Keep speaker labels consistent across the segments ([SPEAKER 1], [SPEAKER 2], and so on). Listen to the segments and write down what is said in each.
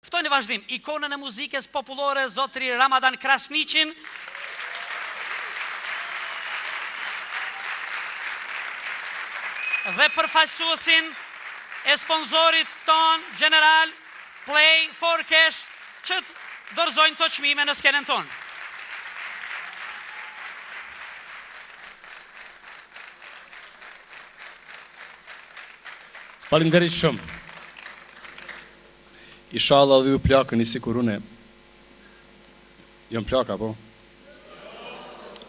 [SPEAKER 1] Ftoj në vazhdim, ikonën e muzikës popullore, zotri Ramadan Krasniqin, dhe përfaqësuesin e sponsorit ton, General Play for Cash, që të dorëzojnë të çmime në skenën tonë.
[SPEAKER 2] Faleminderit shumë. Inshallah dhe ju plakën i sikur une. Jam plaka, po?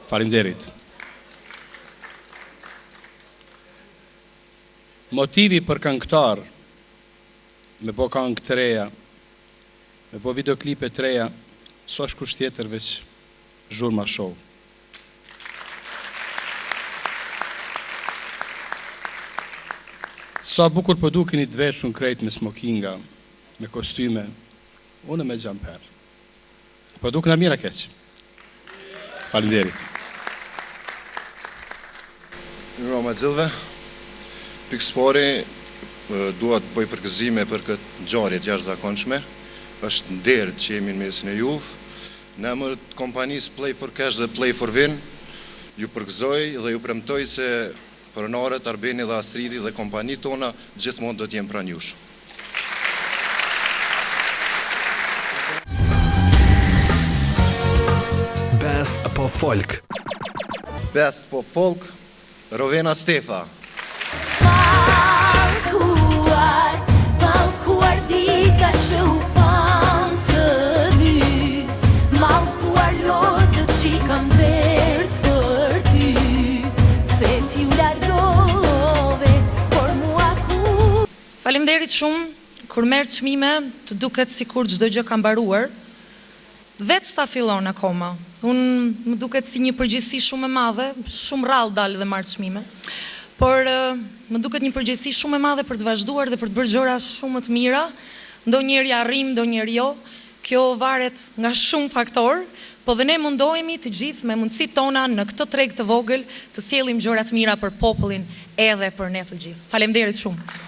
[SPEAKER 2] Faleminderit. Motivi për këngëtar me po këngë të reja, me po videoklipe të reja, s'është kusht tjetër veç Zhurma Show. Sa bukur po duken i dveshun krejt me smokinga, me kostyme, unë me xhamper. Po duken mira keq. Faleminderit.
[SPEAKER 3] Mirëmbrëma gjithëve. Pikëspori dua të bëj përgëzime për këtë ngjarje të jashtëzakonshme. Është nder që jemi në mesin e juve. Në emër të kompanisë Play for Cash dhe Play for Win, ju përgëzoj dhe ju premtoj se pronarët Arbeni dhe Astridi dhe kompanitë tona gjithmonë do të jenë pranë jush.
[SPEAKER 4] Best po folk.
[SPEAKER 3] Best po folk, Rovena Stefa.
[SPEAKER 5] Malkuar dita që u pam të dy, malkuar lotët që i kam derdh për ty, se t'ju largove, por mua ku.
[SPEAKER 6] Faleminderit shumë, kur merr çmime, të duket sikur çdo gjë ka mbaruar. Veç sa fillon akoma. Unë më duket si një përgjegjësi shumë e madhe, shumë rrallë dalë dhe marr çmime. Por më duket një përgjegjësi shumë e madhe për të vazhduar dhe për të bërë gjëra shumë më të mira. Ndonjëherë arrim, ndonjëherë jo. Kjo varet nga shumë faktor, po dhe ne mundohemi të gjithë me mundësitë tona në këtë treg të vogël të sjellim gjëra të mira për popullin edhe për ne të gjithë. Faleminderit shumë.